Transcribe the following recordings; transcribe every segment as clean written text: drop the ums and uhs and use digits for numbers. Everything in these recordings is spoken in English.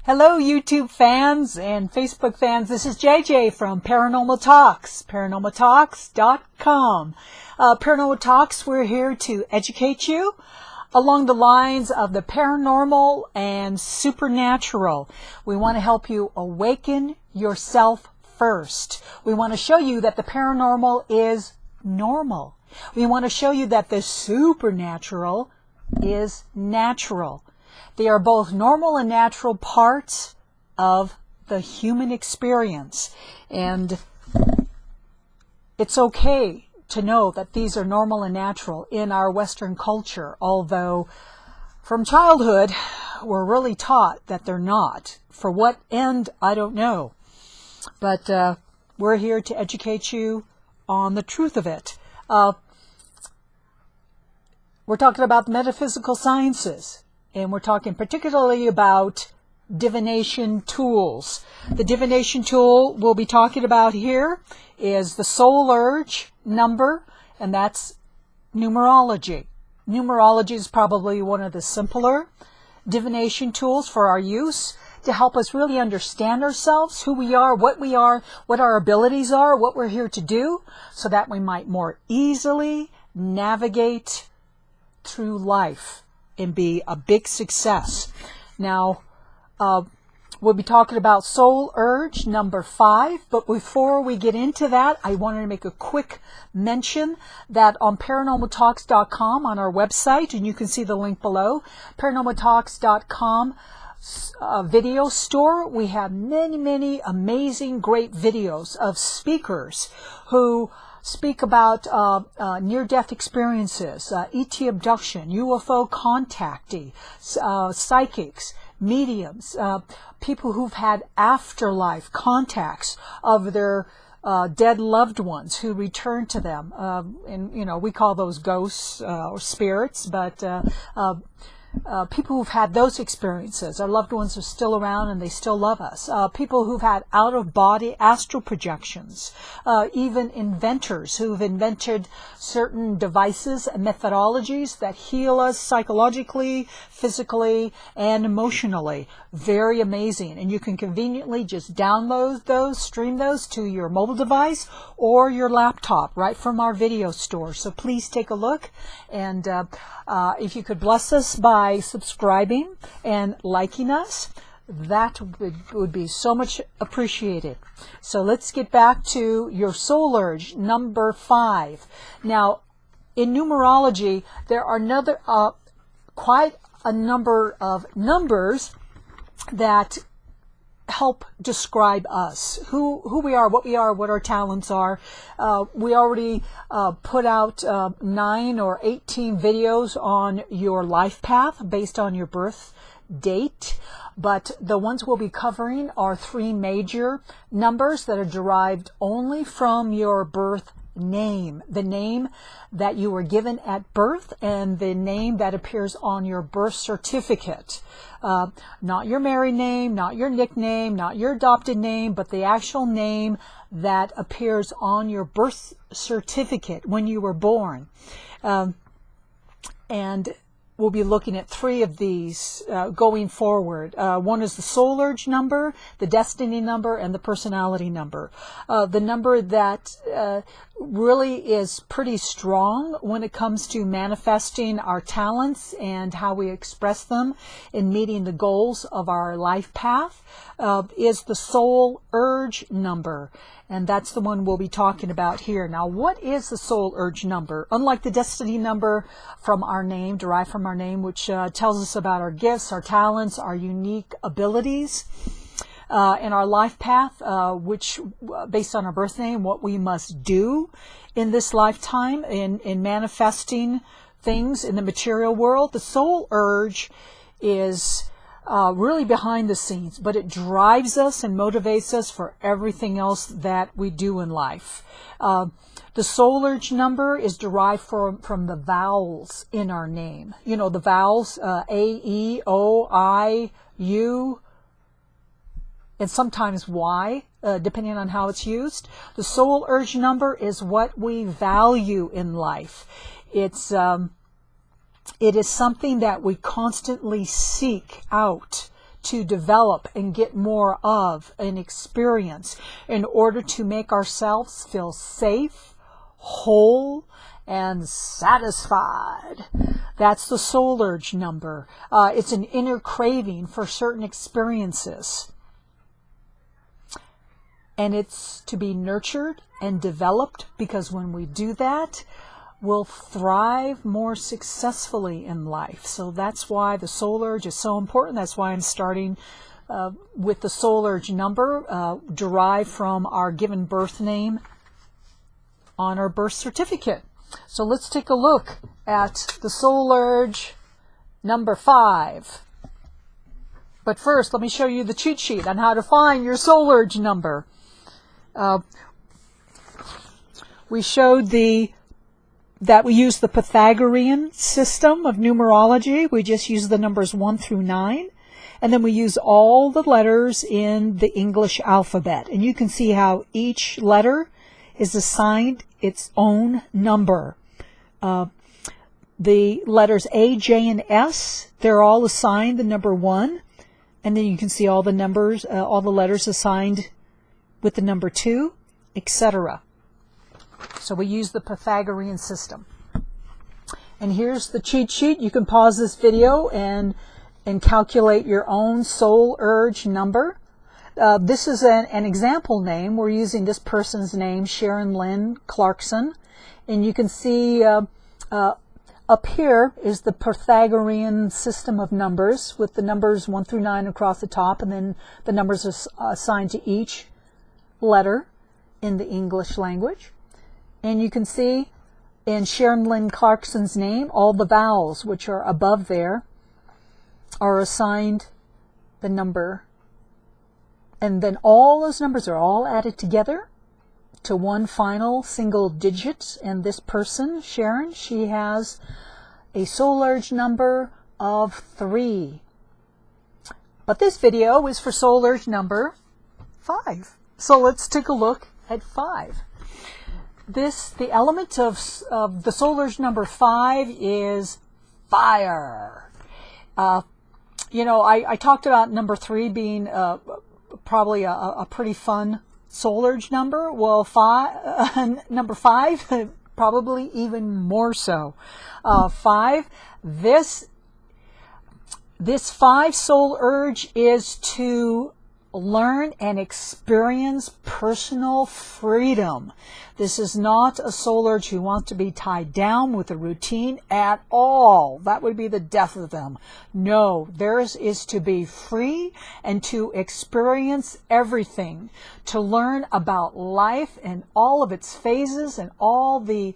Hello, YouTube fans and Facebook fans. This is JJ from Paranormal Talks, paranormaltalks.com. Paranormal Talks, we're here to educate you along the lines of the paranormal and supernatural. We want to help you awaken yourself first. We want to show you that the paranormal is normal. We want to show you that the supernatural is natural. They are both normal and natural parts of the human experience. And it's okay to know that these are normal and natural in our Western culture, although from childhood we're really taught that they're not. For what end, I don't know. But we're here to educate you on the truth of it. We're talking about the metaphysical sciences. And we're talking particularly about divination tools. The divination tool we'll be talking about here is the soul urge number, and that's numerology. Numerology is probably one of the simpler divination tools for our use to help us really understand ourselves, who we are, what our abilities are, what we're here to do, so that we might more easily navigate through life and be a big success. Now, we'll be talking about soul urge number 5, but before we get into that, I wanted to make a quick mention that on paranormaltalks.com, on our website, and you can see the link below, paranormaltalks.com video store, we have many amazing great videos of speakers who speak about near-death experiences, ET abduction, UFO contacting, psychics, mediums, people who've had afterlife contacts of their dead loved ones who return to them. And, you know, we call those ghosts or spirits, but people who've had those experiences, our loved ones are still around and they still love us. People who've had out-of-body astral projections, even inventors who've invented certain devices and methodologies that heal us psychologically, physically, and emotionally. Very amazing. And you can conveniently just download those, stream those to your mobile device or your laptop right from our video store. So please take a look, and if you could bless us by subscribing and liking us, that would be so much appreciated. So let's get back to your soul urge number 5. Now, in numerology, there are quite a number of numbers that help describe us, who we are, what our talents are. We already put out 9 or 18 videos on your life path based on your birth date, but the ones we'll be covering are 3 major numbers that are derived only from your birth name, the name that you were given at birth and the name that appears on your birth certificate. Not your married name, not your nickname, not your adopted name, but the actual name that appears on your birth certificate when you were born. And we'll be looking at 3 of these going forward. One is the soul urge number, the destiny number, and the personality number. The number that really is pretty strong when it comes to manifesting our talents and how we express them in meeting the goals of our life path is the soul urge number. And that's the one we'll be talking about here. Now, what is the soul urge number? Unlike the destiny number from our name, derived from our name, which tells us about our gifts, our talents, our unique abilities, in our life path, which based on our birth name, what we must do in this lifetime in manifesting things in the material world. The soul urge is really behind the scenes, but it drives us and motivates us for everything else that we do in life. The soul urge number is derived from the vowels in our name. You know, the vowels, A, E, O, I, U, and sometimes Y, depending on how it's used. The soul urge number is what we value in life. It is something that we constantly seek out to develop and get more of an experience in order to make ourselves feel safe, whole, and satisfied. That's the soul urge number. It's an inner craving for certain experiences. And it's to be nurtured and developed, because when we do that, we'll thrive more successfully in life. So that's why the soul urge is so important. That's why I'm starting with the soul urge number, derived from our given birth name on our birth certificate. So let's take a look at the soul urge number 5. But first, let me show you the cheat sheet on how to find your soul urge number. We showed that we use the Pythagorean system of numerology. We just use the numbers 1 through 9. And then we use all the letters in the English alphabet. And you can see how each letter is assigned its own number. The letters A, J, and S, they're all assigned the number 1. And then you can see all the numbers, all the letters assigned with the number 2, etc. So we use the Pythagorean system. And here's the cheat sheet. You can pause this video and calculate your own soul urge number. This is an example name. We're using this person's name, Sharon Lynn Clarkson. And you can see up here is the Pythagorean system of numbers, with the numbers 1 through 9 across the top, and then the numbers are assigned to each letter in the English language. And you can see in Sharon Lynn Clarkson's name, all the vowels which are above there are assigned the number. And then all those numbers are all added together to one final single digit. And this person, Sharon, she has a soul urge number of 3. But this video is for soul urge number 5. So let's take a look at 5. The element of the soul urge number 5 is fire. You know, I talked about number 3 being probably a pretty fun soul urge number. Well, number 5, probably even more so. 5, this 5 soul urge is to learn and experience personal freedom. This is not a soul urge who wants to be tied down with a routine at all. That would be the death of them. No, theirs is to be free and to experience everything, to learn about life and all of its phases and all the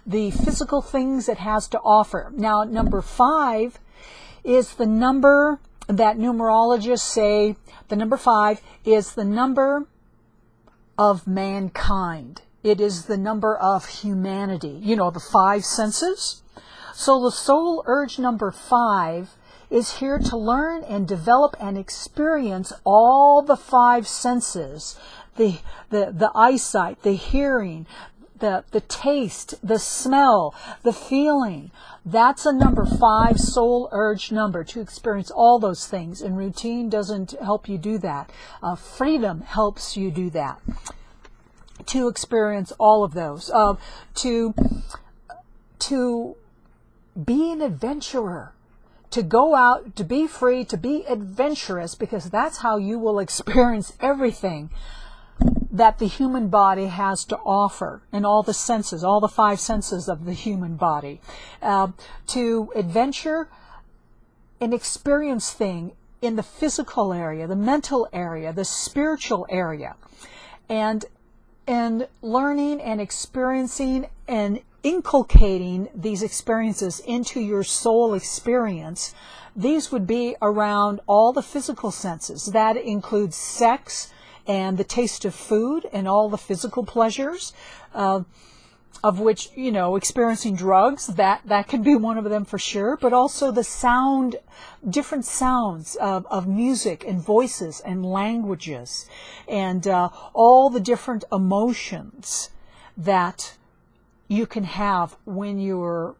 physical things it has to offer. Now, number 5 is the number that numerologists say, the number 5 is the number of mankind. It is the number of humanity. You know, the 5 senses. So the soul urge number 5 is here to learn and develop and experience all the 5 senses. The eyesight, the hearing, the taste, the smell, the feeling. That's a number 5 soul urge number, to experience all those things. And routine doesn't help you do that. Freedom helps you do that. To experience all of those. To be an adventurer. To go out, to be free, to be adventurous, because that's how you will experience everything that the human body has to offer, and all the senses, all the 5 senses of the human body. To adventure and experience things in the physical area, the mental area, the spiritual area, and learning and experiencing and inculcating these experiences into your soul experience. These would be around all the physical senses. That includes sex, and the taste of food and all the physical pleasures, of which, you know, experiencing drugs, that can be one of them for sure, but also the sound, different sounds of music and voices and languages, and all the different emotions that you can have when you're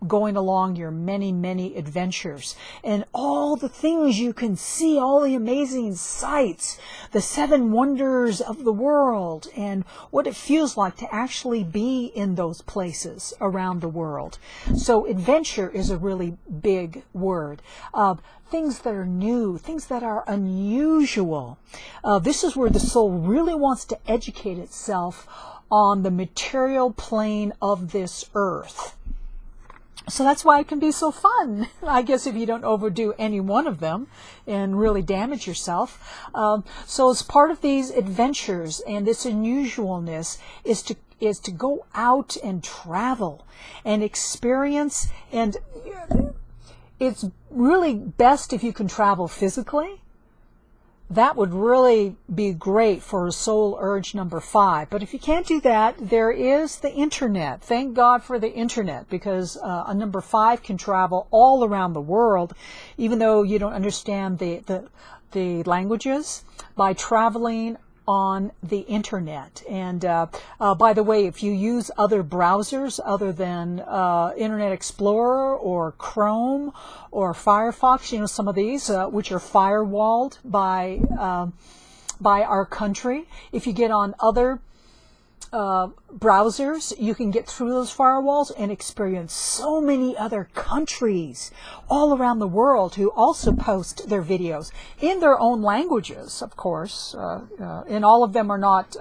going along your many, many adventures, and all the things you can see, all the amazing sights, the 7 wonders of the world, and what it feels like to actually be in those places around the world. So adventure is a really big word. Things that are new, things that are unusual. This is where the soul really wants to educate itself on the material plane of this earth. So that's why it can be so fun, I guess, if you don't overdo any one of them and really damage yourself. So as part of these adventures and this unusualness is to go out and travel and experience, and it's really best if you can travel physically. That would really be great for soul urge number 5. But if you can't do that, there is the internet. Thank God for the internet, because a number 5 can travel all around the world, even though you don't understand the languages, by traveling on the internet. And by the way, if you use other browsers other than Internet Explorer or Chrome or Firefox, you know, some of these which are firewalled by our country, if you get on other browsers, you can get through those firewalls and experience so many other countries all around the world who also post their videos in their own languages, of course, and all of them are not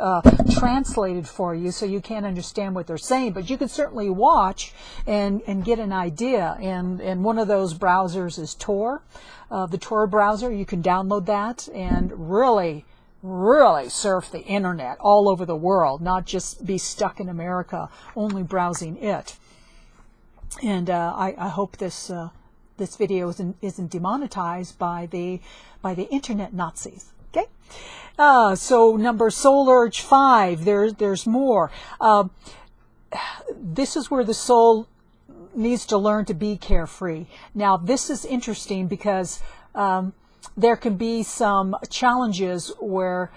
translated for you, so you can't understand what they're saying, but you can certainly watch and get an idea. And one of those browsers is Tor, the Tor browser. You can download that and really surf the internet all over the world, not just be stuck in America only browsing it. And I hope this video isn't demonetized by the internet Nazis. Okay, so soul urge 5. There's more. This is where the soul needs to learn to be carefree. Now this is interesting because there can be some challenges where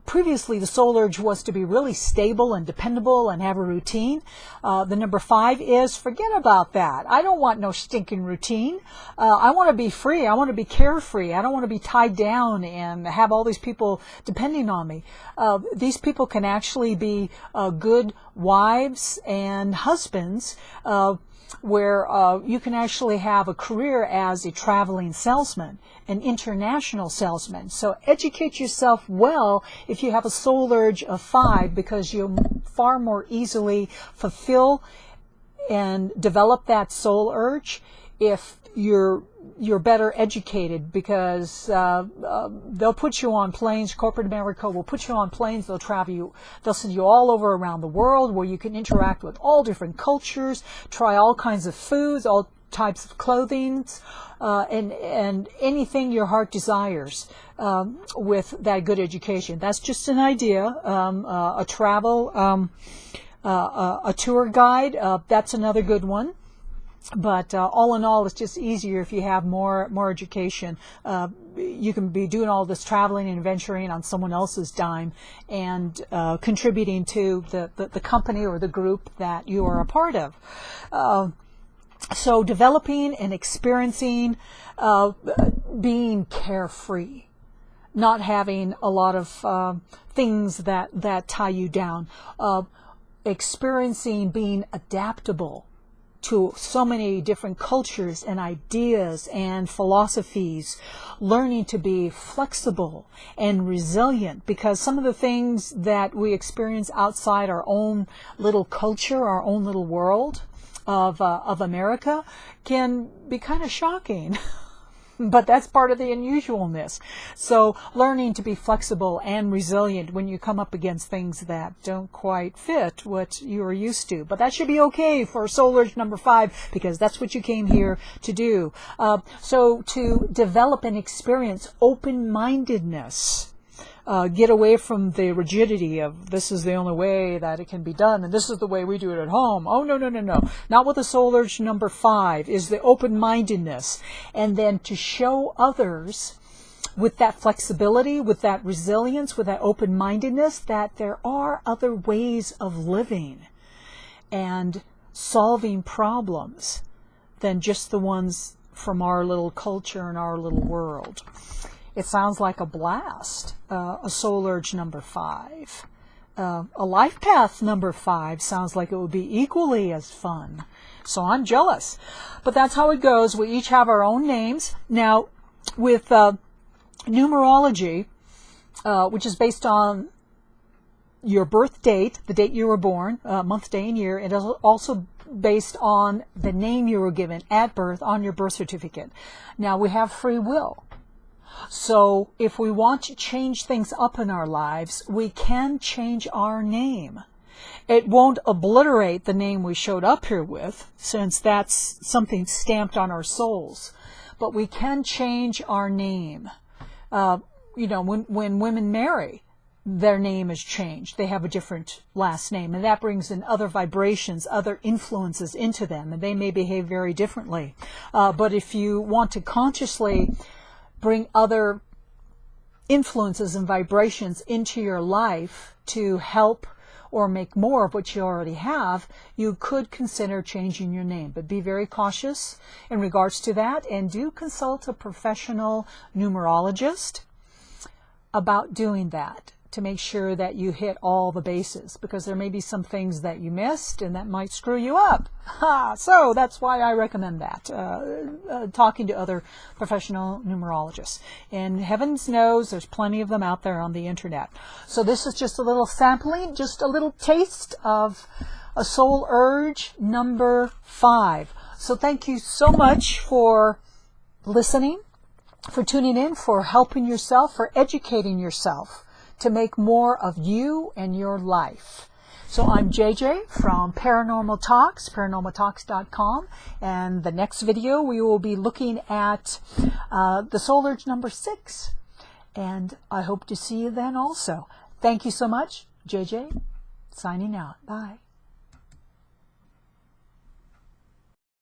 previously the soul urge was to be really stable and dependable and have a routine. The number 5 is, forget about that. I don't want no stinking routine. I want to be free. I want to be carefree. I don't want to be tied down and have all these people depending on me. These people can actually be good wives and husbands, where you can actually have a career as a traveling salesman, an international salesman. So educate yourself well if you have a soul urge of 5, because you'll far more easily fulfill and develop that soul urge if you're better educated, because they'll put you on planes. Corporate America will put you on planes. They'll send you all over around the world where you can interact with all different cultures, try all kinds of foods, all types of clothing, and anything your heart desires with that good education. That's just an idea. A travel, a tour guide, that's another good one. But all in all, it's just easier if you have more education. You can be doing all this traveling and adventuring on someone else's dime and contributing to the company or the group that you are a part of. So developing and experiencing being carefree, not having a lot of things that tie you down, experiencing being adaptable to so many different cultures and ideas and philosophies, learning to be flexible and resilient, because some of the things that we experience outside our own little culture, our own little world of America, can be kind of shocking. But that's part of the unusualness. So learning to be flexible and resilient when you come up against things that don't quite fit what you are used to. But that should be okay for soul urge number 5, because that's what you came here to do. So to develop and experience open-mindedness. Get away from the rigidity of this is the only way that it can be done and this is the way we do it at home. Oh, no. Not with the soul urge number 5 is the open-mindedness. And then to show others with that flexibility, with that resilience, with that open-mindedness, that there are other ways of living. And solving problems than just the ones from our little culture and our little world. It sounds like a blast. A soul urge number 5. A life path number 5 sounds like it would be equally as fun. So I'm jealous. But that's how it goes. We each have our own names. Now, with numerology, which is based on your birth date, the date you were born, month, day, and year, it is also based on the name you were given at birth on your birth certificate. Now, we have free will. So if we want to change things up in our lives, we can change our name. It won't obliterate the name we showed up here with, since that's something stamped on our souls. But we can change our name. You know, when women marry, their name is changed. They have a different last name, and that brings in other vibrations, other influences into them, and they may behave very differently. But if you want to consciously bring other influences and vibrations into your life to help or make more of what you already have, you could consider changing your name. But be very cautious in regards to that, and do consult a professional numerologist about doing that to make sure that you hit all the bases, because there may be some things that you missed and that might screw you up. So that's why I recommend that, talking to other professional numerologists. And heavens knows there's plenty of them out there on the internet. So this is just a little sampling, just a little taste of a soul urge number 5. So thank you so much for listening, for tuning in, for helping yourself, for educating yourself to make more of you and your life. So I'm JJ from Paranormal Talks, paranormaltalks.com, and the next video we will be looking at the soul urge number 6, and I hope to see you then also. Thank you so much. JJ signing out. Bye.